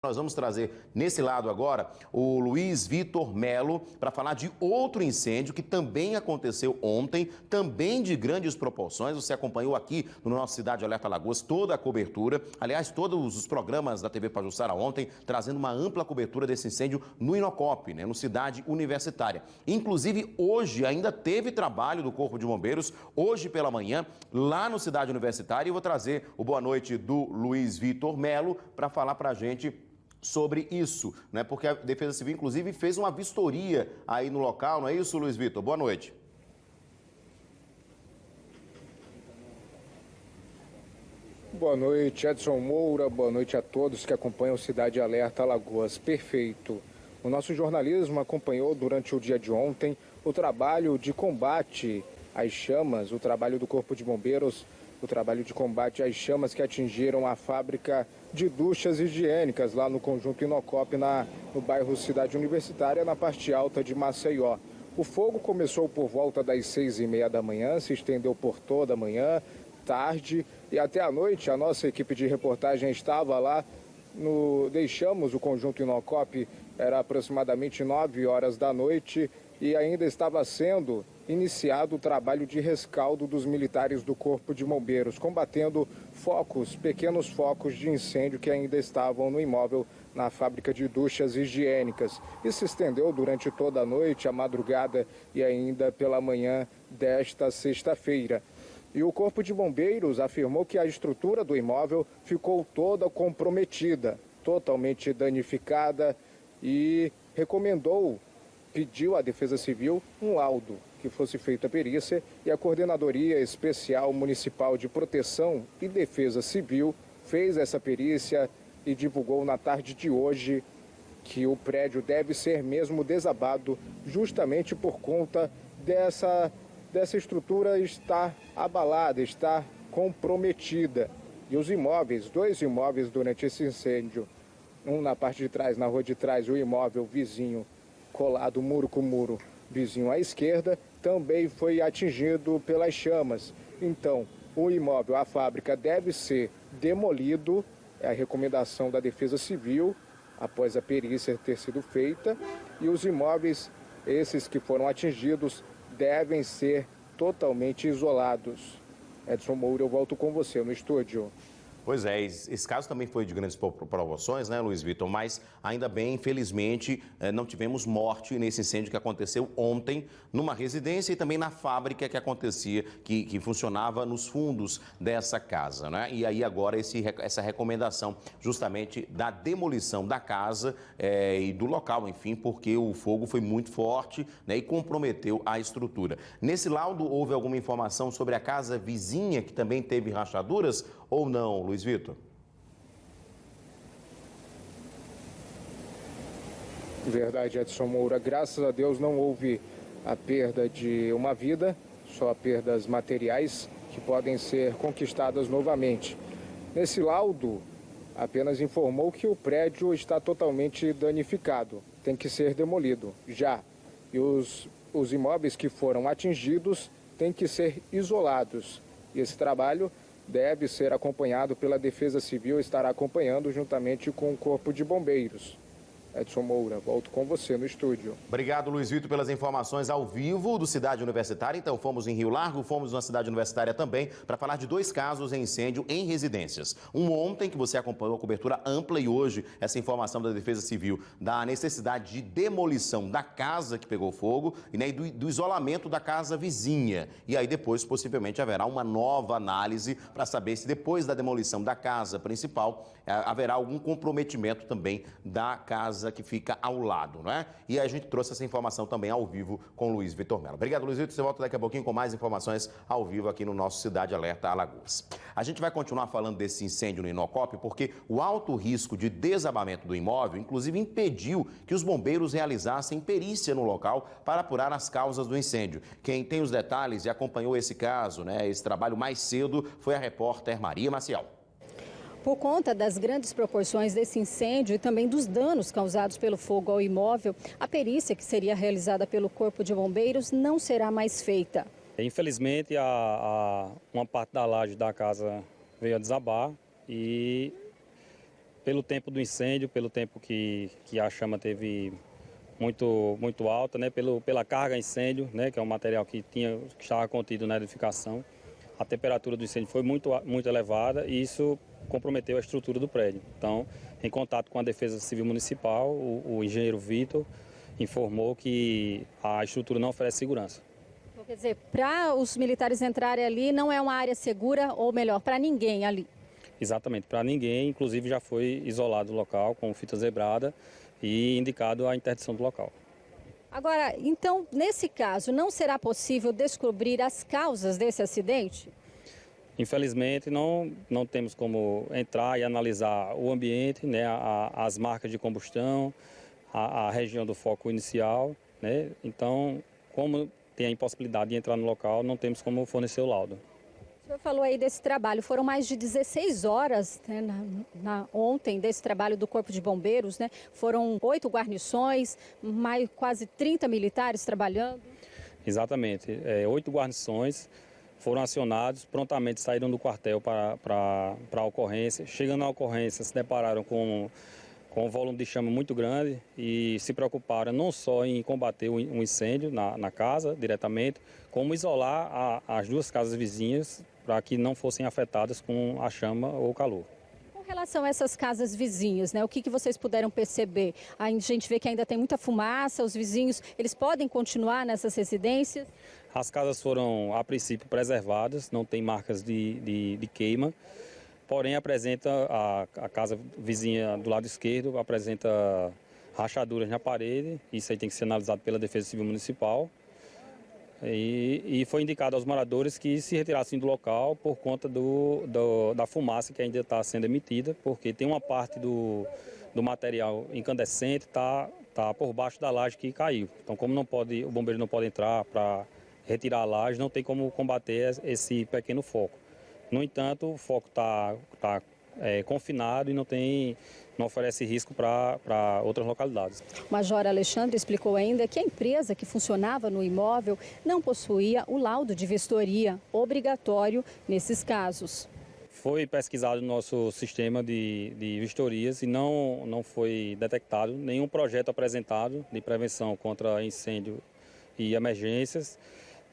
Nós vamos trazer nesse lado agora o Luiz Vitor Melo para falar de outro incêndio que também aconteceu ontem, também de grandes proporções. Você acompanhou aqui no nosso Cidade Alerta Alagoas toda a cobertura, aliás, todos os programas da TV Pajuçara ontem, trazendo uma ampla cobertura desse incêndio no Inocop, no Cidade Universitária. Inclusive, hoje ainda teve trabalho do Corpo de Bombeiros, hoje pela manhã, lá no Cidade Universitária. E eu vou trazer o boa noite do Luiz Vitor Melo para falar para a gente sobre isso, porque a Defesa Civil, inclusive, fez uma vistoria aí no local, não é isso, Luiz Vitor? Boa noite. Boa noite, Edson Moura, boa noite a todos que acompanham o Cidade Alerta Alagoas. Perfeito. O nosso jornalismo acompanhou durante o dia de ontem o trabalho de combate às chamas, o trabalho do Corpo de Bombeiros, o trabalho de combate às chamas que atingiram a fábrica de duchas higiênicas lá no conjunto Inocop, no bairro Cidade Universitária, na parte alta de Maceió. O fogo começou por volta das 6h30 da manhã, se estendeu por toda a manhã, tarde e até a noite. A nossa equipe de reportagem estava lá, deixamos o conjunto Inocop, era aproximadamente 9 horas da noite e ainda estava sendo iniciado o trabalho de rescaldo dos militares do Corpo de Bombeiros, combatendo pequenos focos de incêndio que ainda estavam no imóvel na fábrica de duchas higiênicas. Isso se estendeu durante toda a noite, a madrugada e ainda pela manhã desta sexta-feira. E o Corpo de Bombeiros afirmou que a estrutura do imóvel ficou toda comprometida, totalmente danificada e pediu à Defesa Civil um laudo, que fosse feita a perícia, e a Coordenadoria Especial Municipal de Proteção e Defesa Civil fez essa perícia e divulgou na tarde de hoje que o prédio deve ser mesmo desabado justamente por conta dessa estrutura estar abalada, estar comprometida. E os dois imóveis durante esse incêndio, um na parte de trás, na rua de trás, o imóvel vizinho colado muro com muro, vizinho à esquerda, também foi atingido pelas chamas. Então, o imóvel, a fábrica, deve ser demolido, é a recomendação da Defesa Civil, após a perícia ter sido feita, e os imóveis, esses que foram atingidos, devem ser totalmente isolados. Edson Moura, eu volto com você no estúdio. Pois é, esse caso também foi de grandes proporções, Luiz Vitor? Mas ainda bem, infelizmente, não tivemos morte nesse incêndio que aconteceu ontem numa residência e também na fábrica que acontecia, que funcionava nos fundos dessa casa, E aí agora essa recomendação justamente da demolição da casa e do local, enfim, porque o fogo foi muito forte e comprometeu a estrutura. Nesse laudo, houve alguma informação sobre a casa vizinha que também teve rachaduras ou não, Luiz Vitor? Verdade, Edson Moura. Graças a Deus não houve a perda de uma vida, só perdas materiais que podem ser conquistadas novamente. Nesse laudo, apenas informou que o prédio está totalmente danificado, tem que ser demolido já. E os imóveis que foram atingidos têm que ser isolados. E esse trabalho deve ser acompanhado pela Defesa Civil, estará acompanhando juntamente com o Corpo de Bombeiros. Edson Moura, volto com você no estúdio. Obrigado, Luiz Vitor, pelas informações ao vivo do Cidade Universitária. Então, fomos em Rio Largo, fomos na Cidade Universitária também, para falar de 2 casos de incêndio em residências. Um ontem, que você acompanhou a cobertura ampla, e hoje essa informação da Defesa Civil da necessidade de demolição da casa que pegou fogo e do isolamento da casa vizinha. E aí depois, possivelmente, haverá uma nova análise para saber se depois da demolição da casa principal haverá algum comprometimento também da casa que fica ao lado, E a gente trouxe essa informação também ao vivo com o Luiz Vitor Melo. Obrigado, Luiz Vitor. Você volta daqui a pouquinho com mais informações ao vivo aqui no nosso Cidade Alerta Alagoas. A gente vai continuar falando desse incêndio no Inocop porque o alto risco de desabamento do imóvel, inclusive, impediu que os bombeiros realizassem perícia no local para apurar as causas do incêndio. Quem tem os detalhes e acompanhou esse caso, esse trabalho mais cedo, foi a repórter Maria Maciel. Por conta das grandes proporções desse incêndio e também dos danos causados pelo fogo ao imóvel, a perícia que seria realizada pelo Corpo de Bombeiros não será mais feita. Infelizmente, uma parte da laje da casa veio a desabar e pelo tempo do incêndio, pelo tempo que a chama teve muito alta, né, pela carga incêndio, né, que é um material que estava contido na edificação. A temperatura do incêndio foi muito elevada e isso comprometeu a estrutura do prédio. Então, em contato com a Defesa Civil Municipal, o engenheiro Vitor informou que a estrutura não oferece segurança. Então, quer dizer, para os militares entrarem ali, não é uma área segura, ou melhor, para ninguém ali? Exatamente, para ninguém, inclusive já foi isolado o local com fita zebrada e indicado a interdição do local. Agora, então, nesse caso, não será possível descobrir as causas desse acidente? Infelizmente, não temos como entrar e analisar o ambiente, né, as marcas de combustão, a região do foco inicial, né? Então, como tem a impossibilidade de entrar no local, não temos como fornecer o laudo. O senhor falou aí desse trabalho, foram mais de 16 horas, né, ontem desse trabalho do Corpo de Bombeiros, né? Foram 8 guarnições, quase 30 militares trabalhando. Exatamente, 8 guarnições foram acionados, prontamente saíram do quartel para a ocorrência. Chegando à ocorrência, se depararam com um volume de chama muito grande e se preocuparam não só em combater um incêndio na casa diretamente, como isolar as 2 casas vizinhas para que não fossem afetadas com a chama ou o calor. Com relação a essas casas vizinhas, né, o que vocês puderam perceber? A gente vê que ainda tem muita fumaça, os vizinhos, eles podem continuar nessas residências? As casas foram, a princípio, preservadas, não tem marcas de queima, porém apresenta a casa vizinha do lado esquerdo, apresenta rachaduras na parede, isso aí tem que ser analisado pela Defesa Civil Municipal. E foi indicado aos moradores que se retirassem do local por conta da fumaça que ainda está sendo emitida, porque tem uma parte do material incandescente tá por baixo da laje que caiu. Então, como o bombeiro não pode entrar para retirar a laje, não tem como combater esse pequeno foco. No entanto, o foco está confinado e não oferece risco para outras localidades. O Major Alexandre explicou ainda que a empresa que funcionava no imóvel não possuía o laudo de vistoria, obrigatório nesses casos. Foi pesquisado no nosso sistema de vistorias e não foi detectado nenhum projeto apresentado de prevenção contra incêndio e emergências,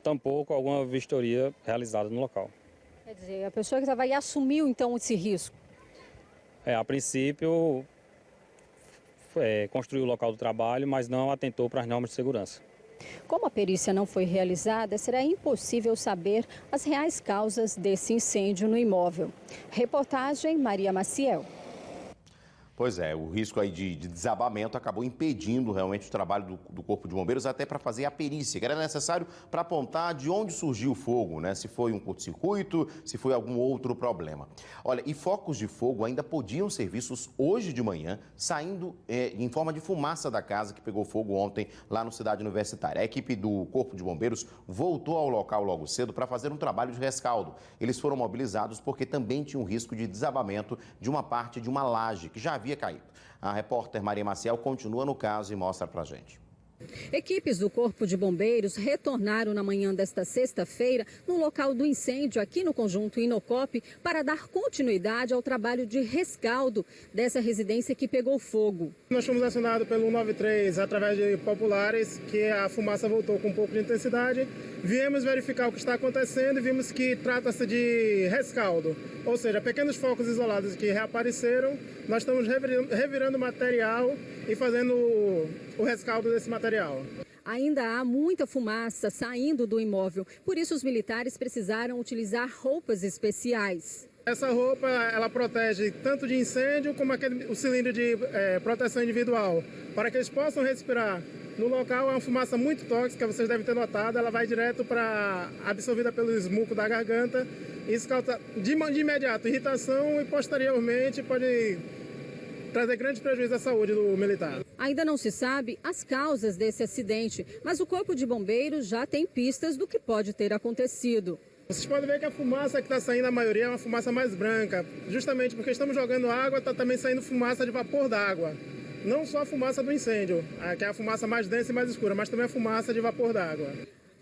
tampouco alguma vistoria realizada no local. Quer dizer, a pessoa que estava aí assumiu então esse risco? A princípio, construiu o local do trabalho, mas não atentou para as normas de segurança. Como a perícia não foi realizada, será impossível saber as reais causas desse incêndio no imóvel. Reportagem Maria Maciel. Pois é, o risco aí de desabamento acabou impedindo realmente o trabalho do Corpo de Bombeiros até para fazer a perícia, que era necessário para apontar de onde surgiu o fogo, né? Se foi um curto-circuito, se foi algum outro problema. Olha, e focos de fogo ainda podiam ser vistos hoje de manhã, saindo em forma de fumaça da casa que pegou fogo ontem lá no Cidade Universitária. A equipe do Corpo de Bombeiros voltou ao local logo cedo para fazer um trabalho de rescaldo. Eles foram mobilizados porque também tinha um risco de desabamento de uma parte de uma laje que já havia caído. A repórter Maria Maciel continua no caso e mostra pra gente. Equipes do Corpo de Bombeiros retornaram na manhã desta sexta-feira no local do incêndio aqui no conjunto Inocop para dar continuidade ao trabalho de rescaldo dessa residência que pegou fogo. Nós fomos acionados pelo 193 através de populares que a fumaça voltou com um pouco de intensidade. Viemos verificar o que está acontecendo e vimos que trata-se de rescaldo, ou seja, pequenos focos isolados que reapareceram. Nós estamos revirando o material e fazendo o rescaldo desse material. Ainda há muita fumaça saindo do imóvel, por isso os militares precisaram utilizar roupas especiais. Essa roupa, ela protege tanto de incêndio como o cilindro de proteção individual, para que eles possam respirar. No local é uma fumaça muito tóxica, vocês devem ter notado, ela vai direto para absorvida pelo esmuco da garganta. Isso causa de imediato irritação e posteriormente pode trazer grande prejuízo à saúde do militar. Ainda não se sabe as causas desse acidente, mas o Corpo de Bombeiros já tem pistas do que pode ter acontecido. Vocês podem ver que a fumaça que está saindo, a maioria, é uma fumaça mais branca, justamente porque estamos jogando água, está também saindo fumaça de vapor d'água. Não só a fumaça do incêndio, que é a fumaça mais densa e mais escura, mas também a fumaça de vapor d'água.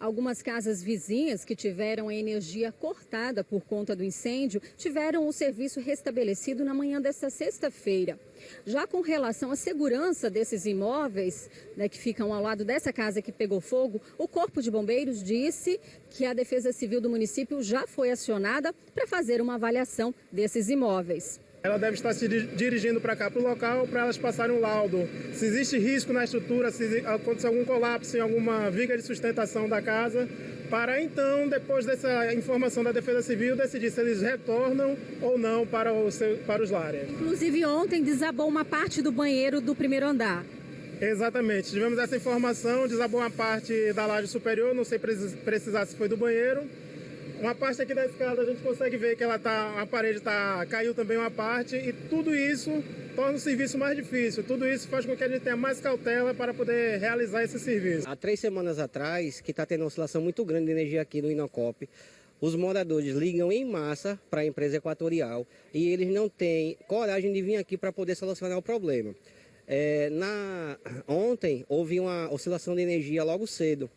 Algumas casas vizinhas que tiveram a energia cortada por conta do incêndio tiveram o serviço restabelecido na manhã desta sexta-feira. Já com relação à segurança desses imóveis, né, que ficam ao lado dessa casa que pegou fogo, o Corpo de Bombeiros disse que a Defesa Civil do município já foi acionada para fazer uma avaliação desses imóveis. Ela deve estar se dirigindo para cá, para o local, para elas passarem um laudo. Se existe risco na estrutura, se acontecer algum colapso em alguma viga de sustentação da casa, para então, depois dessa informação da Defesa Civil, decidir se eles retornam ou não para os lares. Inclusive, ontem desabou uma parte do banheiro do primeiro andar. Exatamente. Tivemos essa informação, desabou uma parte da laje superior, não sei precisar se foi do banheiro. Uma parte aqui da escada a gente consegue ver que a parede caiu também uma parte, e tudo isso torna o serviço mais difícil. Tudo isso faz com que a gente tenha mais cautela para poder realizar esse serviço. Há 3 semanas atrás, que está tendo uma oscilação muito grande de energia aqui no Inocop, os moradores ligam em massa para a empresa Equatorial e eles não têm coragem de vir aqui para poder solucionar o problema. Ontem houve uma oscilação de energia logo cedo.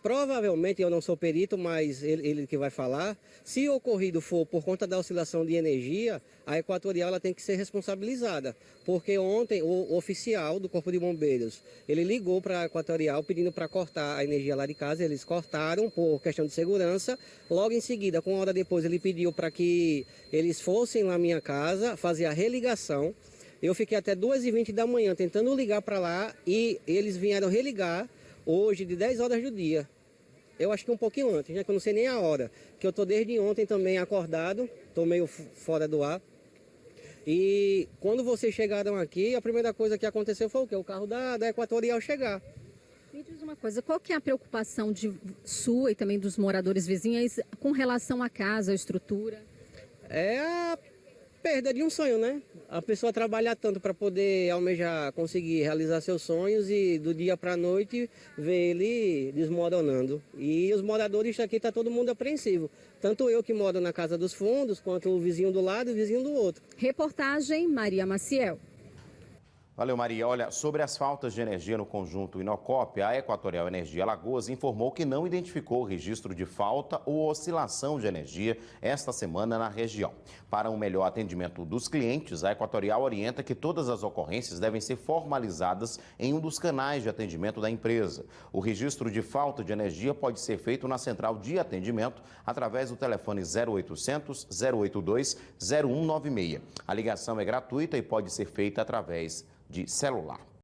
Provavelmente, eu não sou perito, mas ele que vai falar, se o ocorrido for por conta da oscilação de energia, a Equatorial ela tem que ser responsabilizada. Porque ontem o oficial do Corpo de Bombeiros, ele ligou para a Equatorial pedindo para cortar a energia lá de casa, eles cortaram por questão de segurança. Logo em seguida, com uma hora depois, ele pediu para que eles fossem lá na minha casa fazer a religação. Eu fiquei até 2h20 da manhã tentando ligar para lá e eles vieram religar hoje de 10 horas do dia. Eu acho que um pouquinho antes, já que eu não sei nem a hora. Que eu estou desde ontem também acordado, estou meio fora do ar. E quando vocês chegaram aqui, a primeira coisa que aconteceu foi o quê? O carro da Equatorial chegar. Me diz uma coisa, qual que é a preocupação sua e também dos moradores vizinhos com relação à casa, à estrutura? É a perda de um sonho, né? A pessoa trabalhar tanto para poder almejar, conseguir realizar seus sonhos e do dia para a noite ver ele desmoronando. E os moradores aqui tá todo mundo apreensivo. Tanto eu que moro na casa dos fundos, quanto o vizinho do lado e o vizinho do outro. Reportagem Maria Maciel. Valeu, Maria. Olha, sobre as faltas de energia no conjunto Inocop, a Equatorial Energia Alagoas informou que não identificou o registro de falta ou oscilação de energia esta semana na região. Para um melhor atendimento dos clientes, a Equatorial orienta que todas as ocorrências devem ser formalizadas em um dos canais de atendimento da empresa. O registro de falta de energia pode ser feito na central de atendimento através do telefone 0800 082 0196. A ligação é gratuita e pode ser feita através de celular.